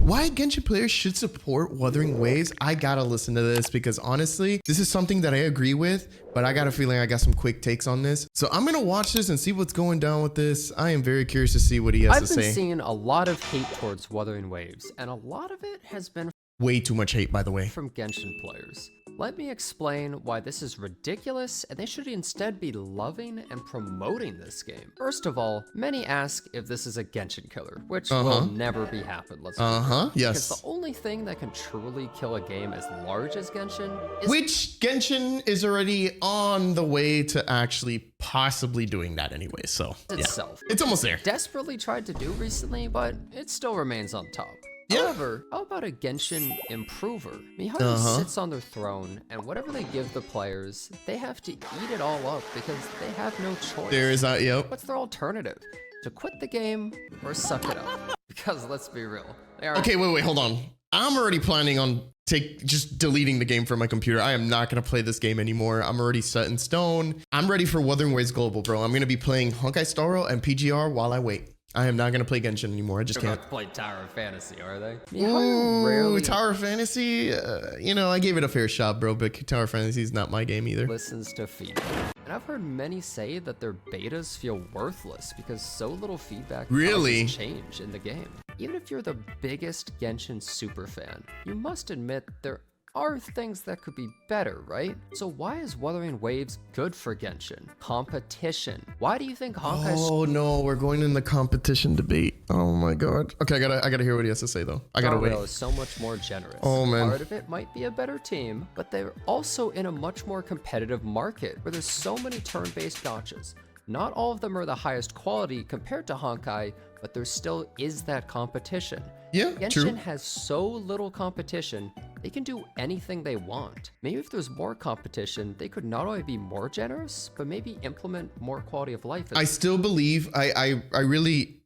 Why Genshin players should support Wuthering Waves? I gotta listen to this because honestly, this is something that I agree with, but I got a feeling I got some quick takes on this. So I'm gonna watch this and see what's going down with this. I am very curious to see what he has to say. I've been seeing a lot of hate towards Wuthering Waves, and a lot of it has been way too much hate, by the way, from Genshin players. Let me explain why this is ridiculous, and they should instead be loving and promoting this game. First of all, many ask if this is a Genshin killer, which will never be happen, let's be real. Yes. Because the only thing that can truly kill a game as large as Genshin is— which Genshin is already on the way to actually possibly doing that anyway, so itself. It's almost there. Desperately tried to do recently, but it still remains on top. However, how about a Genshin improver? Miharu sits on their throne, and whatever they give the players, they have to eat it all up because they have no choice. There is that, yep. What's their alternative? To quit the game or suck it up? Because let's be real. Okay, wait, hold on. I'm already planning on just deleting the game from my computer. I am not going to play this game anymore. I'm already set in stone. I'm ready for Wuthering Waves Global, bro. I'm going to be playing Honkai Star Rail and PGR while I wait. I am not going to play Genshin anymore. I just can't. They're going to play Tower of Fantasy, are they? Ooh, Tower of Fantasy? You know, I gave it a fair shot, bro, but Tower of Fantasy is not my game either. Listens to feedback. And I've heard many say that their betas feel worthless because so little feedback causes change in the game. Even if you're the biggest Genshin super fan, you must admit there are things that could be better, right? So why is Wuthering Waves good for Genshin? Competition. Why do you think Honkai— Oh no, we're going in the competition debate. Oh my god. Okay, I gotta hear what he has to say though. I gotta wait. Is so much more generous. Oh man. Part of it might be a better team, but they're also in a much more competitive market where there's so many turn-based gachas. Not all of them are the highest quality compared to Honkai, but there still is that competition. Yeah, Genshin has so little competition, they can do anything they want. Maybe if there's more competition, they could not only be more generous, but maybe implement more quality of life. I still believe, I'm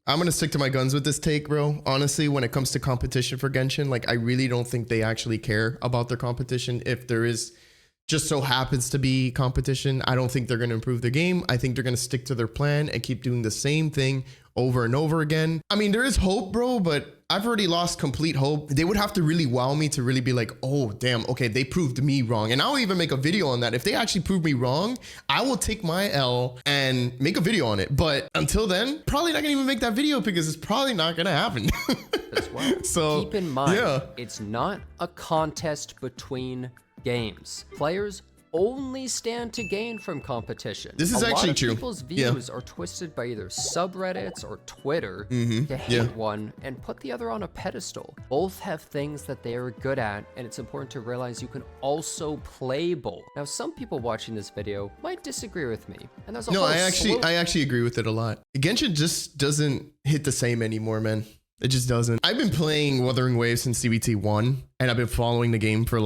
gonna stick to my guns with this take, bro. Honestly, when it comes to competition for Genshin, like I really don't think they actually care about their competition. If there is just so happens to be competition, I don't think they're gonna improve their game. I think they're gonna stick to their plan and keep doing the same thing over and over again. I mean, there is hope, bro, but I've already lost complete hope. They would have to really wow me to really be like, oh, damn, okay, they proved me wrong. And I'll even make a video on that. If they actually prove me wrong, I will take my L and make a video on it. But until then, probably not gonna even make that video because it's probably not gonna happen. As well. So keep in mind, it's not a contest between games. Players only stand to gain from competition. This is actually true. People's views are twisted by either subreddits or Twitter to hate one and put the other on a pedestal. Both have things that they are good at, and it's important to realize you can also play both. Now, some people watching this video might disagree with me, and there's a whole I actually agree with it a lot. Genshin just doesn't hit the same anymore, man. It just doesn't. I've been playing Wuthering Waves since CBT 1, and I've been following the game for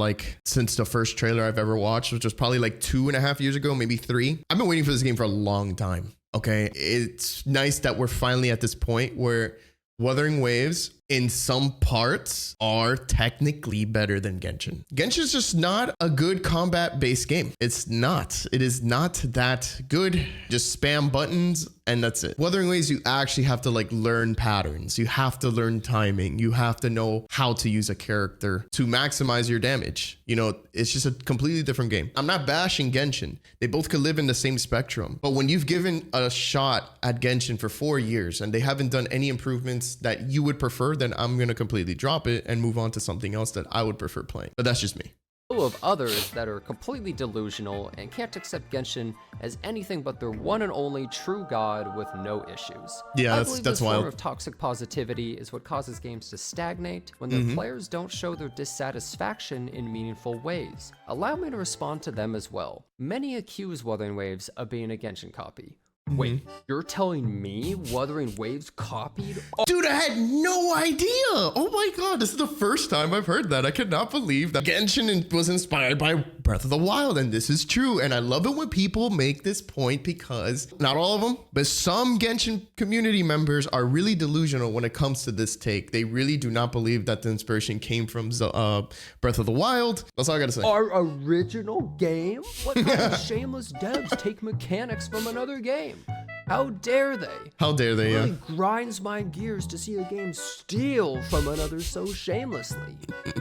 since the first trailer I've ever watched, which was probably 2.5 years ago, maybe 3. I've been waiting for this game for a long time, okay? It's nice that we're finally at this point where Wuthering Waves, in some parts, are technically better than Genshin. Genshin's just not a good combat-based game. It's not. It is not that good. Just spam buttons and that's it. Wuthering Waves, you actually have to learn patterns. You have to learn timing. You have to know how to use a character to maximize your damage. You know, it's just a completely different game. I'm not bashing Genshin. They both could live in the same spectrum. But when you've given a shot at Genshin for 4 years and they haven't done any improvements that you would prefer, then I'm going to completely drop it and move on to something else that I would prefer playing. But that's just me. Of others that are completely delusional and can't accept Genshin as anything but their one and only true god with no issues. Yeah, I that's this wild. form of toxic positivity is what causes games to stagnate when their players don't show their dissatisfaction in meaningful ways. Allow me to respond to them as well. Many accuse Wuthering Waves of being a Genshin copy. Wait, you're telling me Wuthering Waves copied? Dude, I had no idea. Oh my god, this is the first time I've heard that. I cannot believe that Genshin was inspired by Breath of the Wild, and this is true. And I love it when people make this point because not all of them, but some Genshin community members are really delusional when it comes to this take. They really do not believe that the inspiration came from Breath of the Wild. That's all I gotta say. Our original game? What kind of shameless devs take mechanics from another game? How dare they? How dare they, It yeah. really grinds my gears to see a game steal from another so shamelessly.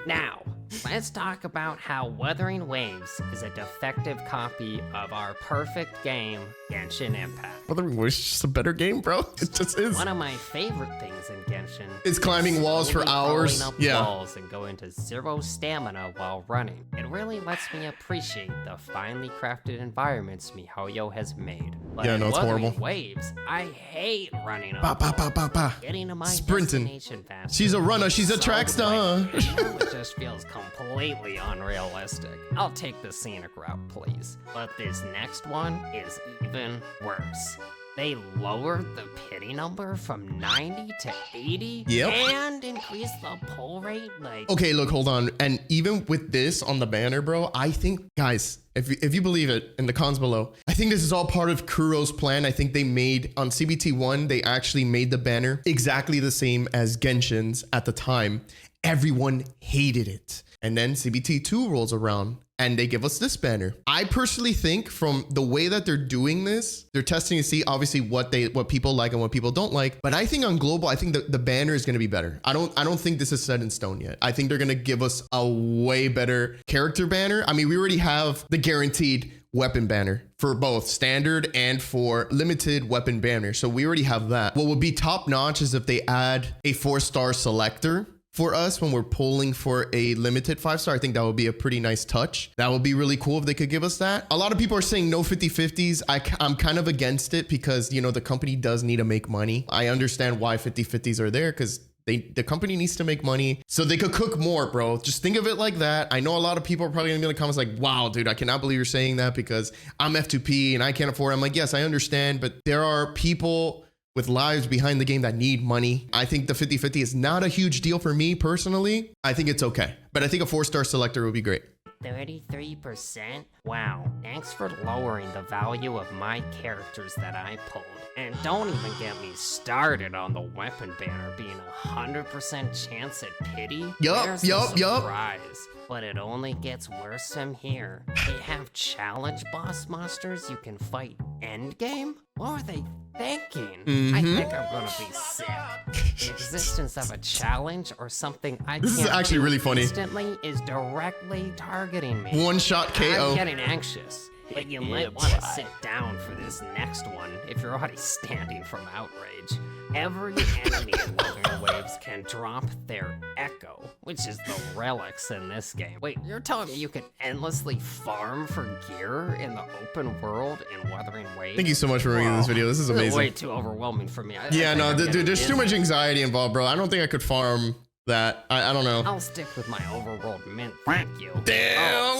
Now, let's talk about how Wuthering Waves is a defective copy of our perfect game, Genshin Impact. Wuthering Waves is just a better game, bro. It just is. One of my favorite things in Genshin It's climbing walls for slowly hours. crawling up Yeah. walls and go into 0 stamina while running. It really lets me appreciate the finely crafted environments MiHoYo has made. But Yeah, in no, it's Wuthering horrible. Waves, I hate running up Ba, ba, ba, ba, ba. getting to my Sprinting. destination faster. She's a runner. She's a So track star. late. Now it just feels completely unrealistic. I'll take the scenic route, please. But this next one is even worse. They lowered the pity number from 90 to 80 Yep. and increased the pull rate like Okay, look, hold on. And even with this on the banner, bro, I think, guys, if you believe it, in the cons below, I think this is all part of Kuro's plan. I think they made, on CBT 1, they actually made the banner exactly the same as Genshin's at the time. Everyone hated it. And then CBT 2 rolls around and they give us this banner. I personally think from the way that they're doing this, they're testing to see obviously what people like and what people don't like. But I think on global, I think the banner is going to be better. I don't think this is set in stone yet. I think they're going to give us a way better character banner. I mean, we already have the guaranteed weapon banner for both standard and for limited weapon banner. So we already have that. What would be top notch is if they add a 4-star selector for us when we're polling for a limited 5-star. I think that would be a pretty nice touch. That would be really cool if they could give us that. A lot of people are saying no 50/50s. I'm kind of against it because, you know, the company does need to make money. I understand why 50/50s are there because the company needs to make money so they could cook more, bro. Just think of it like that. I know a lot of people are probably gonna be in the comments like, wow, dude, I cannot believe you're saying that because I'm F2P and I can't afford it. I'm like, yes, I understand, but there are people with lives behind the game that need money. I think the 50/50 is not a huge deal for me personally. I think it's okay, but I think a 4-star selector would be great. 33%? Wow, thanks for lowering the value of my characters that I pulled. And don't even get me started on the weapon banner being 100% chance at pity. Yup, There's the yup, yup. surprise. But it only gets worse from here. They have challenge boss monsters you can fight endgame? What were they thinking? I think I'm gonna be sick. The existence of a challenge or something I This is can't actually do really funny. instantly is directly targeting me. One-shot I'm KO. getting anxious. But you might want to sit down for this next one if you're already standing from outrage. Every enemy in Wuthering Waves can drop their echo, which is the relics in this game. Wait, you're telling me you can endlessly farm for gear in the open world in Wuthering Waves? Thank you so much for making this video. This is This is way amazing. too overwhelming for me. I Yeah, think no, I'm dude, getting there's too much dizzy. anxiety involved, bro. I don't think I could farm that. I don't know. I'll stick with my overworld mint, thank you. Damn.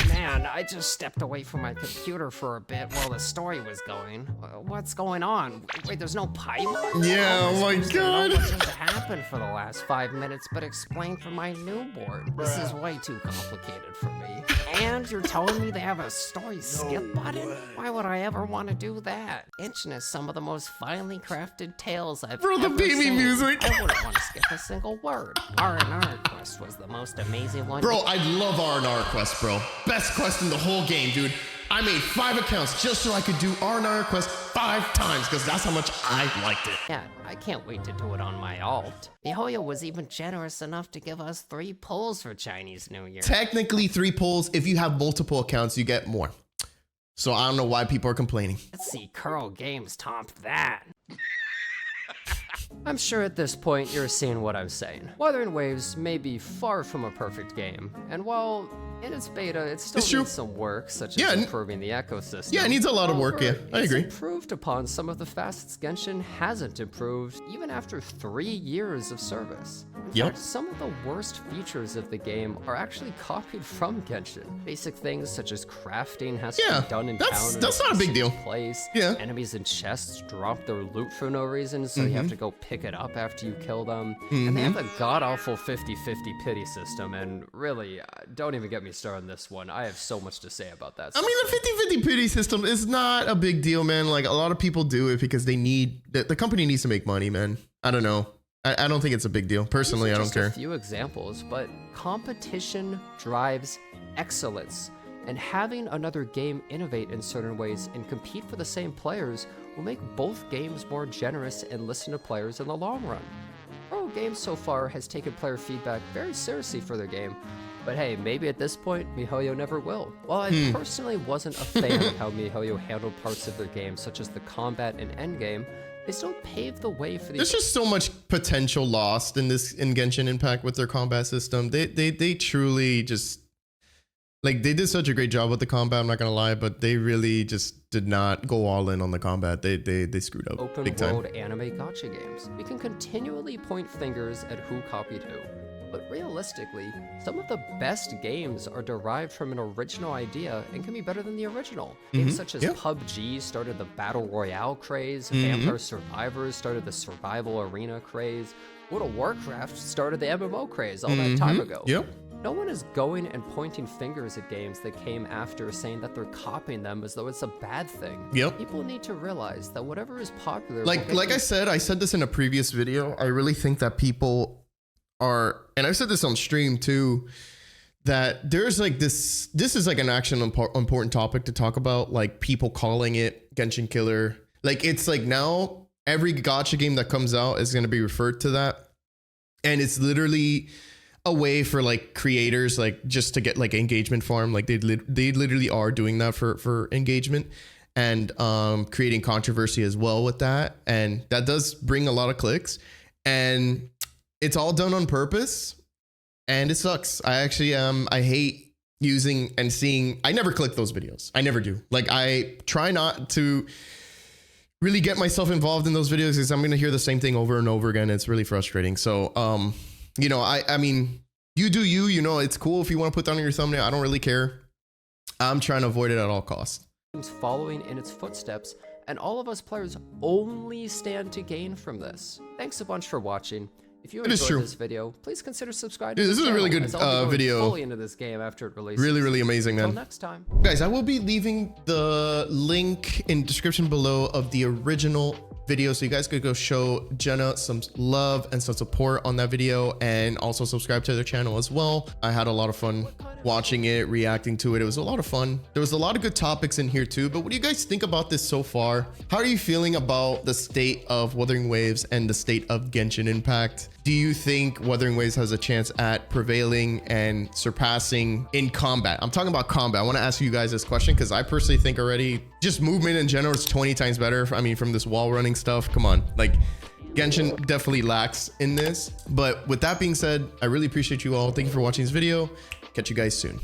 Man, I just stepped away from my computer for a bit while the story was going. What's going on? Wait, there's no pipe? Yeah, oh my God. What just happened for the last 5 minutes, but explain for my newborn. This is way too complicated for me. And you're telling me they have a story skip button? Why would I ever want to do that? Genshin is some of the most finely crafted tales I've Bro, the ever baby seen. music. I wouldn't want to skip a single word. R&R quest was the most amazing one. Bro, I love R&R quest, bro. Best quest in the whole game, dude. I made 5 accounts just so I could do R&R quest 5 times because that's how much I liked it. Yeah, I can't wait to do it on my alt. MiHoYo was even generous enough to give us 3 pulls for Chinese New Year. Technically 3 pulls. If you have multiple accounts, you get more. So I don't know why people are complaining. Let's see Kuro Games top that. I'm sure at this point you're seeing what I'm saying. Wuthering Waves may be far from a perfect game, and while in its beta it still It's true. needs some work, such as Yeah, improving the ecosystem. Yeah, it needs a lot of work, yeah. I agree. It's improved upon some of the facets Genshin hasn't improved, even after 3 years of service. In Yep. fact, some of the worst features of the game are actually copied from Genshin. Basic things such as crafting has to Yeah, be done in that's- town in that's not a big deal. place. Yeah. Enemies in chests drop their loot for no reason, so you have to go pick it up after you kill them. And they have a god-awful 50-50 pity system, and really, don't even get me started on this one. I have so much to say about that. I mean, the 50/50 pity system is not a big deal, man. Like, a lot of people do it because they need, the company needs to make money, man. I don't know. I don't think it's a big deal. Personally, I don't Just care. a few examples, but competition drives excellence. And having another game innovate in certain ways and compete for the same players will make both games more generous and listen to players in the long run. Pro Games so far has taken player feedback very seriously for their game, but hey, maybe at this point, miHoYo never will. While I personally wasn't a fan of how miHoYo handled parts of their game, such as the combat and endgame, they still paved the way for these. There's just so much potential lost in Genshin Impact with their combat system. They truly just, like, they did such a great job with the combat, I'm not gonna lie, but they really just did not go all in on the combat. They screwed up Open big time. world anime gacha games. We can continually point fingers at who copied who, but realistically, some of the best games are derived from an original idea and can be better than the original. Games such as PUBG started the Battle Royale craze, Vampire Survivors started the Survival Arena craze, World of Warcraft started the MMO craze all that time ago. Yep. No one is going and pointing fingers at games that came after, saying that they're copying them as though it's a bad thing. Yep. People need to realize that whatever is popular... Like I said this in a previous video, I really think that people are, and I've said this on stream too, that there's like this is like an actual important topic to talk about, like people calling it Genshin Killer. Like it's like now every gacha game that comes out is going to be referred to that. And it's literally a way for like creators, like just to get like engagement farm. Like they literally are doing that for engagement and creating controversy as well with that. And that does bring a lot of clicks, and it's all done on purpose, and it sucks. I actually I hate using and seeing. I never click those videos. I never do. Like I try not to really get myself involved in those videos because I'm going to hear the same thing over and over again. It's really frustrating. So, you know, I mean, you do you, you know, it's cool if you want to put that on your thumbnail. I don't really care. I'm trying to avoid it at all costs. Following in its footsteps, and all of us players only stand to gain from this. Thanks a bunch for watching. If you enjoyed this video, please consider subscribing. Dude, this is a really good video. Fully into this game after it releases. Really amazing, man. Until next time. Guys, I will be leaving the link in description below of the original video, so you guys could go show Jenna some love and some support on that video, and also subscribe to their channel as well. I had a lot of fun watching it, reacting to it. It was a lot of fun. There was a lot of good topics in here too, but what do you guys think about this so far? How are you feeling about the state of Wuthering Waves and the state of Genshin Impact? Do you think Wuthering Waves has a chance at prevailing and surpassing in combat? I'm talking about combat. I want to ask you guys this question because I personally think already just movement in general is 20 times better. I mean, from this wall running stuff, come on. Like Genshin definitely lacks in this. But with that being said, I really appreciate you all. Thank you for watching this video. Catch you guys soon.